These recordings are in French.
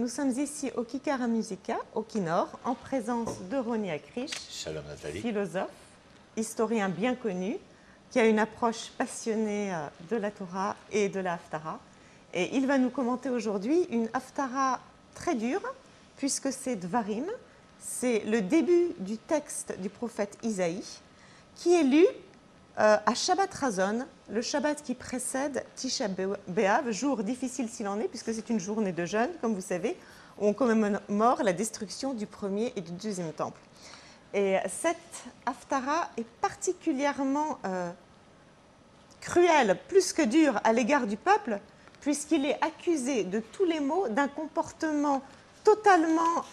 nous sommes ici au Kikara Musica, au Kinor, en présence de Roni Akrish, Shalom Nathalie. Philosophe, historien bien connu, qui a une approche passionnée de la Torah et de la Haftara. Et il va nous commenter aujourd'hui une Haftara très dure, puisque c'est Dvarim, c'est le début du texte du prophète Isaïe, qui est lu à Shabbat Razon, le Shabbat qui précède Tisha B'Av, jour difficile s'il en est, puisque c'est une journée de jeûne, comme vous savez, où on commémore la destruction du premier et du deuxième temple. Et cette Haftara est particulièrement cruelle, plus que dure, à l'égard du peuple, puisqu'il est accusé de tous les maux d'un comportement totalement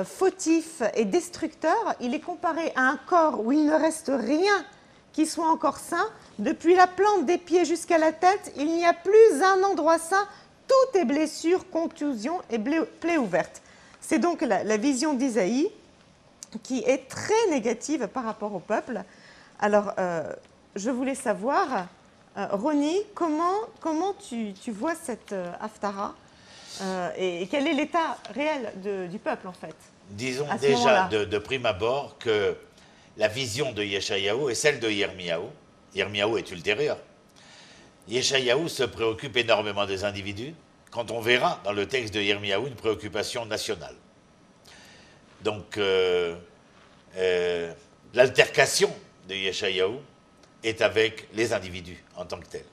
fautif et destructeur. Il est comparé à un corps où il ne reste rien qui soit encore sain. Depuis la plante des pieds jusqu'à la tête, il n'y a plus un endroit sain. Tout est blessure, contusion et plaie ouverte. C'est donc la vision d'Isaïe qui est très négative par rapport au peuple. Alors, je voulais savoir, Roni, comment tu vois cette Haftara et quel est l'état réel du peuple, en fait? Disons déjà de prime abord que la vision de Yeshayahu est celle de Yirmiyahu. Yirmiyahu est ultérieur. Yeshayahu se préoccupe énormément des individus, quand on verra dans le texte de Yirmiyahu une préoccupation nationale. Donc, l'altercation de Yeshayahu est avec les individus en tant que tels.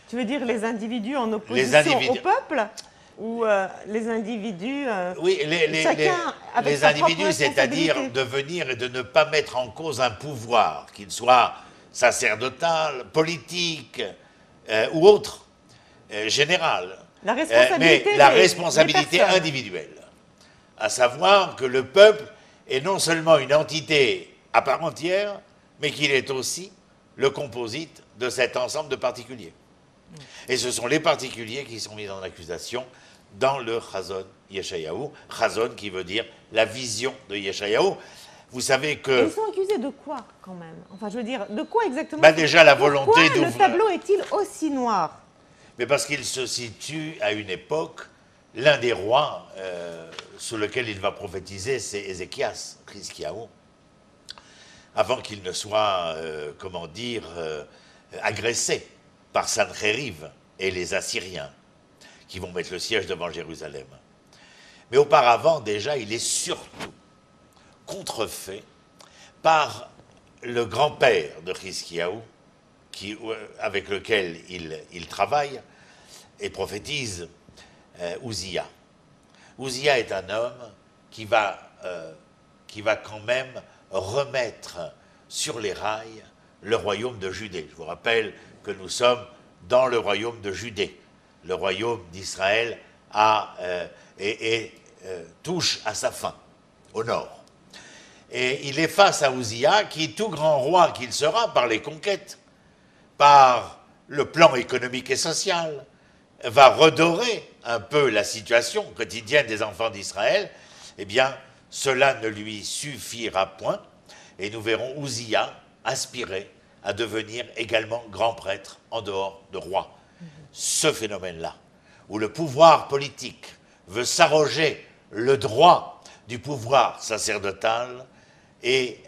Tu veux dire les individus en opposition au peuple? Ou les individus, oui, les individus, c'est-à-dire de venir et de ne pas mettre en cause un pouvoir, qu'il soit sacerdotal, politique ou autre, général, mais la responsabilité individuelle, à savoir que le peuple est non seulement une entité à part entière, mais qu'il est aussi le composite de cet ensemble de particuliers. Et ce sont les particuliers qui sont mis en accusation dans le Chazon Yeshayahu. Chazon qui veut dire la vision de Yeshayahu. Vous savez que... Et ils sont accusés de quoi, quand même? Enfin, je veux dire, de quoi exactement? Déjà, la volonté d'ouvrir... Pourquoi le tableau est-il aussi noir? Mais parce qu'il se situe à une époque, l'un des rois sous lequel il va prophétiser, c'est Ézéchias, Chizkiyahu, avant qu'il ne soit, comment dire, agressé par Sanchériv et les Assyriens, qui vont mettre le siège devant Jérusalem. Mais auparavant, déjà, il est surtout contrefait par le grand-père de Chizkiyahu, avec lequel il travaille et prophétise, Uzziya. Uzziya est un homme qui va quand même remettre sur les rails le royaume de Judée. Je vous rappelle que nous sommes dans le royaume de Judée. Le royaume d'Israël touche à sa fin, au nord. Et il est face à Uzziya, qui, tout grand roi qu'il sera, par les conquêtes, par le plan économique et social, va redorer un peu la situation quotidienne des enfants d'Israël. Eh bien, cela ne lui suffira point, et nous verrons Uzziya aspirer à devenir également grand prêtre en dehors de roi. Ce phénomène-là, où le pouvoir politique veut s'arroger le droit du pouvoir sacerdotal et,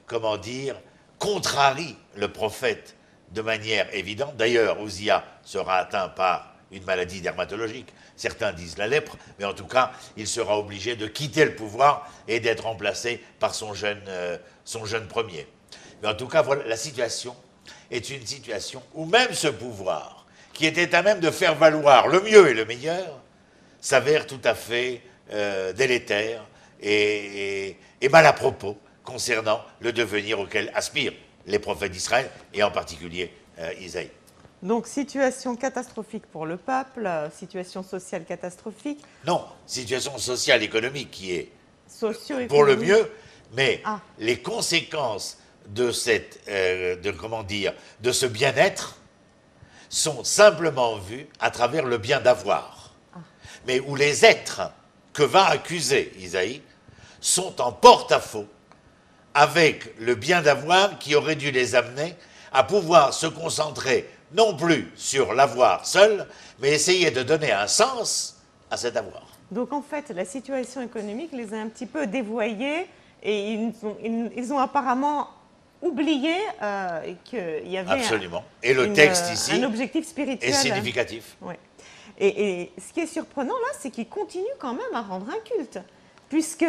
comment dire, contrarie le prophète de manière évidente. D'ailleurs, Uzziya sera atteint par une maladie dermatologique. Certains disent la lèpre, mais en tout cas, il sera obligé de quitter le pouvoir et d'être remplacé par son jeune premier. Mais en tout cas, voilà, la situation est une situation où même ce pouvoir, qui était à même de faire valoir le mieux et le meilleur, s'avère tout à fait délétère et mal à propos concernant le devenir auquel aspirent les prophètes d'Israël, et en particulier Isaïe. Donc, situation catastrophique pour le peuple, situation sociale catastrophique. Non, situation sociale économique qui est pour le mieux, mais les conséquences de de ce bien-être sont simplement vues à travers le bien d'avoir. Mais où les êtres que va accuser Isaïe sont en porte-à-faux avec le bien d'avoir qui aurait dû les amener à pouvoir se concentrer non plus sur l'avoir seul, mais essayer de donner un sens à cet avoir. Donc en fait, la situation économique les a un petit peu dévoyés et ils ont apparemment oublié qu'il y avait Absolument. Et le texte un ici objectif spirituel. est significatif. Ouais. Et ce qui est surprenant là, c'est qu'ils continuent quand même à rendre un culte, puisque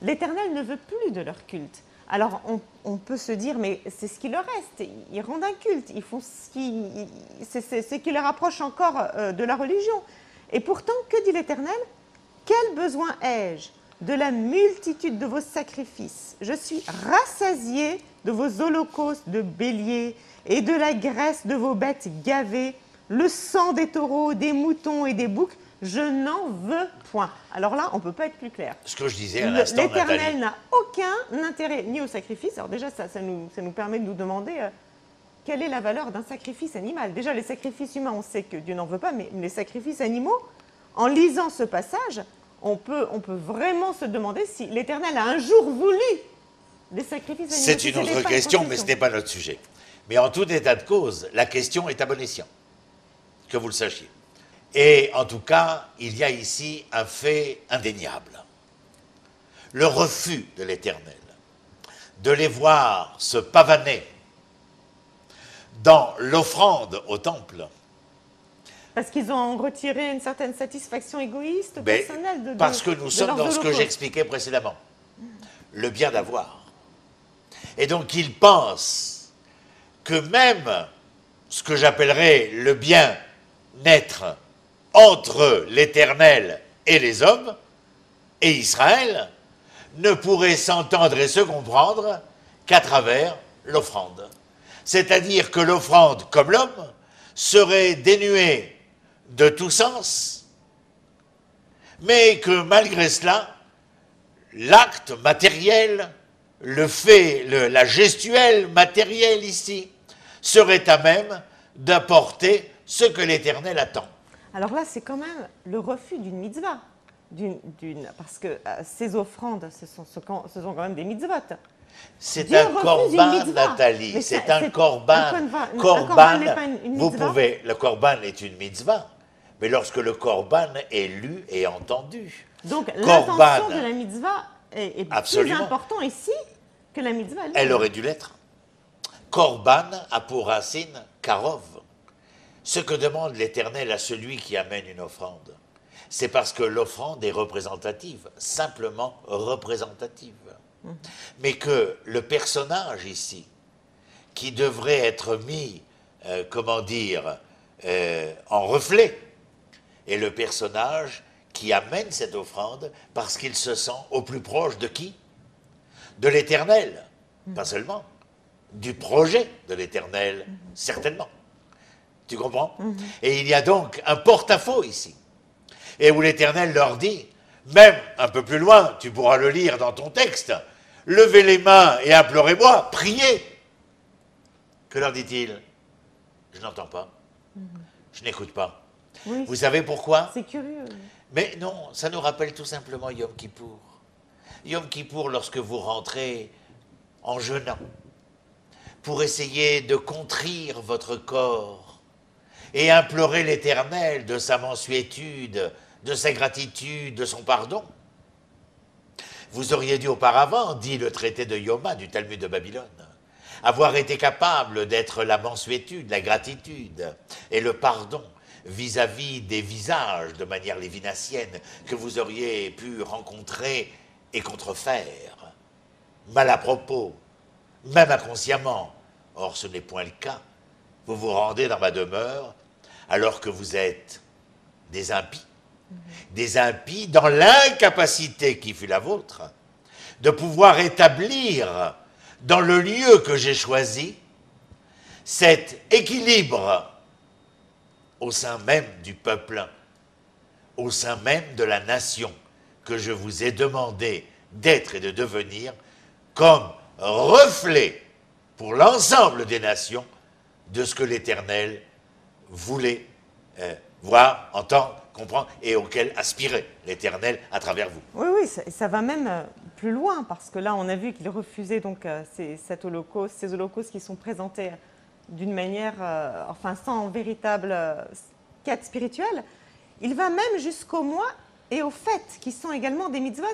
l'Éternel ne veut plus de leur culte. Alors on peut se dire, mais c'est ce qui leur reste, ils rendent un culte, ils font c'est qui leur rapproche encore de la religion. Et pourtant, que dit l'Éternel? Quel besoin ai-je de la multitude de vos sacrifices? Je suis rassasié de vos holocaustes de béliers et de la graisse de vos bêtes gavées, le sang des taureaux, des moutons et des boucs. Je n'en veux point. Alors là, on ne peut pas être plus clair. Ce que je disais à l'instant, l'Éternel n'a aucun intérêt ni au sacrifice. Alors déjà, ça nous permet de nous demander quelle est la valeur d'un sacrifice animal. Déjà, les sacrifices humains, on sait que Dieu n'en veut pas, mais les sacrifices animaux, en lisant ce passage, on peut vraiment se demander si l'Éternel a un jour voulu des sacrifices animaux. C'est une autre question, mais ce n'est pas notre sujet. Mais en tout état de cause, la question est à bon escient, que vous le sachiez. Et en tout cas, il y a ici un fait indéniable. Le refus de l'Éternel de les voir se pavaner dans l'offrande au temple. Parce qu'ils ont retiré une certaine satisfaction égoïste, personnelle parce que nous sommes dans ce que j'expliquais précédemment. Le bien d'avoir. Et donc ils pensent que même ce que j'appellerais le bien-être entre l'Éternel et les hommes, et Israël, ne pourrait s'entendre et se comprendre qu'à travers l'offrande. C'est-à-dire que l'offrande, comme l'homme, serait dénuée de tout sens, mais que malgré cela, l'acte matériel, le fait, la gestuelle matérielle ici, serait à même d'apporter ce que l'Éternel attend. Alors là, c'est quand même le refus d'une mitzvah, parce que ces offrandes, ce sont quand même des mitzvot. C'est un korban, Nathalie, c'est un korban. Korban, vous pouvez, le korban est une mitzvah, mais lorsque le korban est lu et entendu. Donc l'intention de la mitzvah est plus important ici que la mitzvah elle-même. Elle aurait dû l'être. Korban a pour racine karov. Ce que demande l'Éternel à celui qui amène une offrande, c'est parce que l'offrande est représentative, simplement représentative. Mais que le personnage ici, qui devrait être mis, en reflet, est le personnage qui amène cette offrande parce qu'il se sent au plus proche de qui? De l'Éternel, pas seulement, du projet de l'Éternel, certainement. Tu comprends? Et il y a donc un porte-à-faux ici, et où l'Éternel leur dit, même un peu plus loin, tu pourras le lire dans ton texte, levez les mains et implorez-moi, priez. Que leur dit-il? Je n'entends pas, je n'écoute pas. Oui, vous savez pourquoi? C'est curieux. Mais non, ça nous rappelle tout simplement Yom Kippour. Yom Kippour, lorsque vous rentrez en jeûnant, pour essayer de contrir votre corps et implorer l'Éternel de sa mansuétude, de sa gratitude, de son pardon. Vous auriez dû auparavant, dit le traité de Yoma du Talmud de Babylone, avoir été capable d'être la mansuétude, la gratitude et le pardon vis-à-vis des visages de manière lévinassienne que vous auriez pu rencontrer et contrefaire, mal à propos, même inconsciemment. Or, ce n'est point le cas. Vous vous rendez dans ma demeure alors que vous êtes des impies dans l'incapacité qui fut la vôtre de pouvoir établir dans le lieu que j'ai choisi cet équilibre au sein même du peuple, au sein même de la nation que je vous ai demandé d'être et de devenir comme reflet pour l'ensemble des nations de ce que l'Éternel voulait voir, entendre, comprendre et auquel aspirait l'Éternel à travers vous. Oui, oui, ça va même plus loin, parce que là, on a vu qu'il refusait donc ces holocaustes qui sont présentés d'une manière, sans véritable quête spirituelle. Il va même jusqu'aux mois et aux fêtes, qui sont également des mitzvot.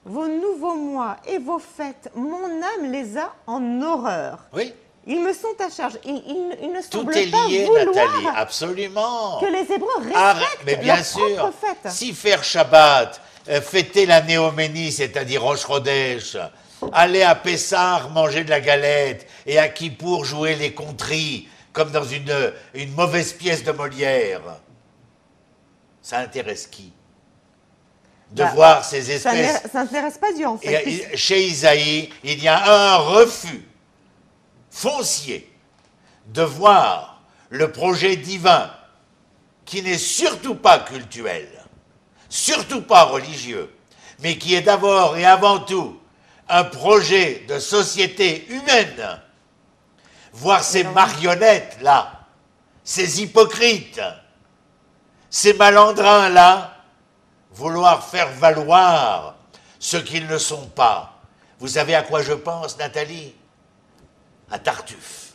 Vos nouveaux mois et vos fêtes, mon âme les a en horreur. Oui. Ils me sont à charge. Il ne semble Tout est pas lié, vouloir Nathalie, absolument. que les Hébreux respectent mais bien leurs sûr, propres fêtes. si faire Shabbat, fêter la Néoménie, c'est-à-dire Rosh Chodesh, aller à Pessah manger de la galette et à Kippour jouer les contries, comme dans une mauvaise pièce de Molière, ça intéresse qui? De voir ces espèces... Ça n'intéresse pas Dieu, en fait. Et chez Isaïe, il y a un refus foncier de voir le projet divin, qui n'est surtout pas cultuel, surtout pas religieux, mais qui est d'abord et avant tout un projet de société humaine. Voir ces marionnettes-là, ces hypocrites, ces malandrins-là, vouloir faire valoir ce qu'ils ne sont pas. Vous savez à quoi je pense, Nathalie? À Tartuffe.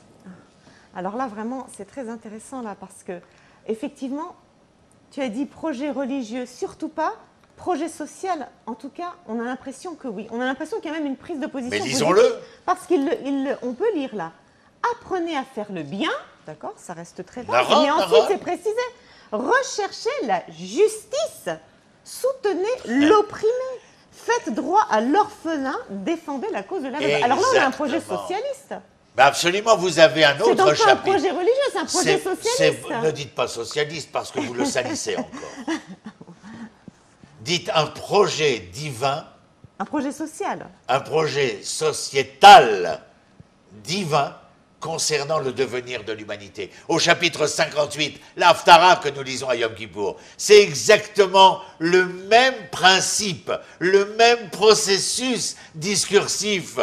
Alors là, vraiment, c'est très intéressant, là, parce que, effectivement, tu as dit projet religieux, surtout pas. Projet social, en tout cas, on a l'impression que oui. On a l'impression qu'il y a même une prise de position. Mais lisons-le. Parce qu'on peut lire là. Apprenez à faire le bien, d'accord, ça reste très vague. Mais ensuite, c'est précisé. Recherchez la justice. Soutenez l'opprimé. Faites droit à l'orphelin. Défendez la cause de la veuve. Alors là, on a un projet socialiste. Ben absolument, vous avez un autre chapitre. C'est donc pas un projet religieux, c'est un projet socialiste. Ne dites pas socialiste parce que vous le salissez encore. Dites un projet divin. Un projet social. Un projet sociétal divin concernant le devenir de l'humanité. Au chapitre 58, l'Haftara que nous lisons à Yom Kippour, c'est exactement le même principe, le même processus discursif.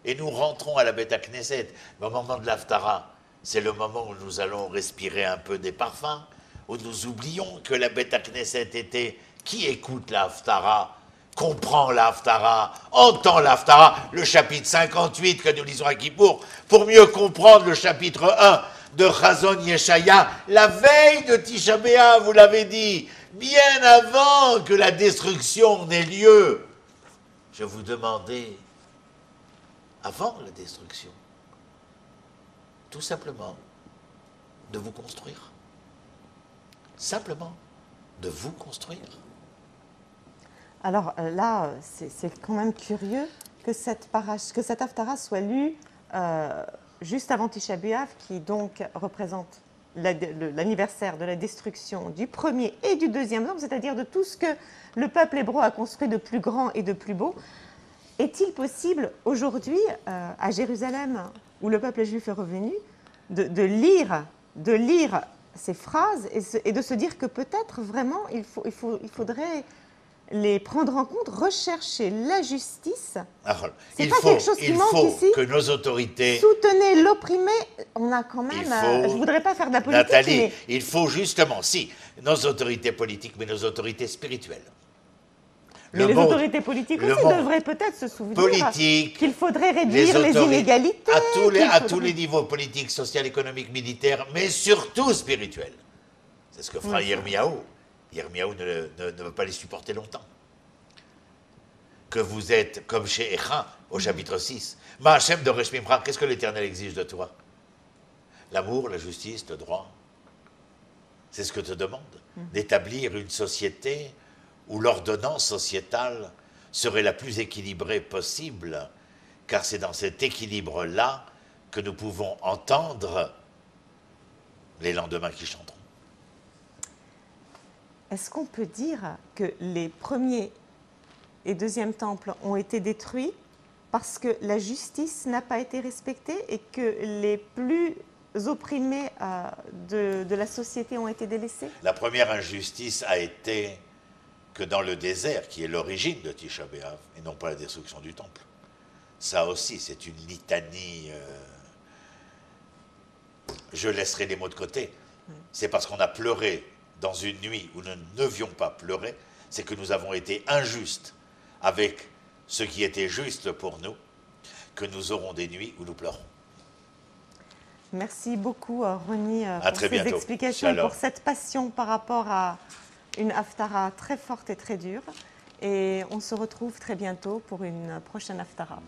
Et nous rentrons à la Beth Knesset. Au moment de l'Haftara, c'est le moment où nous allons respirer un peu des parfums, où nous oublions que la Beth Knesset était qui écoute la Haftara, comprend la Haftara, entend la Haftara, le chapitre 58 que nous lisons à Kippour, pour mieux comprendre le chapitre 1 de Chazon Yeshaya, la veille de Tisha B'Av, vous l'avez dit, bien avant que la destruction n'ait lieu. Je vous demandais, avant la destruction, tout simplement, de vous construire. Simplement, de vous construire. Alors là, c'est quand même curieux que cette Haftara soit lue juste avant Tisha B'Av, qui donc représente l'anniversaire de la destruction du premier et du deuxième temple, c'est-à-dire de tout ce que le peuple hébreu a construit de plus grand et de plus beau. Est-il possible aujourd'hui, à Jérusalem, où le peuple juif est revenu, de lire ces phrases et de se dire que peut-être vraiment il faudrait les prendre en compte, rechercher la justice. C'est pas quelque chose qui manque ici. Que nos autorités... Soutenez l'opprimé, on a quand même... je ne voudrais pas faire de la politique, Nathalie, mais... il faut justement, si, nos autorités politiques, mais nos autorités spirituelles. Mais les autorités politiques aussi devraient peut-être se souvenir qu'il faudrait réduire les inégalités. À tous les niveaux, politiques, social, économiques, militaires, mais surtout spirituels. C'est ce que fera Yirmiyahu. Yirmiyahu ne veut pas les supporter longtemps. Que vous êtes comme chez Echa, au chapitre 6. Ma Hachem de Reshmimra, qu'est-ce que l'Éternel exige de toi? L'amour, la justice, le droit. C'est ce que te demande. D'établir une société où l'ordonnance sociétale serait la plus équilibrée possible, car c'est dans cet équilibre-là que nous pouvons entendre les lendemains qui chanteront. Est-ce qu'on peut dire que les premiers et deuxièmes temples ont été détruits parce que la justice n'a pas été respectée et que les plus opprimés de la société ont été délaissés? La première injustice a été que dans le désert, qui est l'origine de Tisha B'Av, et non pas la destruction du temple, ça aussi c'est une litanie... Je laisserai les mots de côté. C'est parce qu'on a pleuré dans une nuit où nous ne devions pas pleurer, c'est que nous avons été injustes avec ce qui était juste pour nous, que nous aurons des nuits où nous pleurons. Merci beaucoup, Rony, pour ces bientôt. explications, pour cette passion par rapport à une Haftara très forte et très dure. Et on se retrouve très bientôt pour une prochaine Haftara.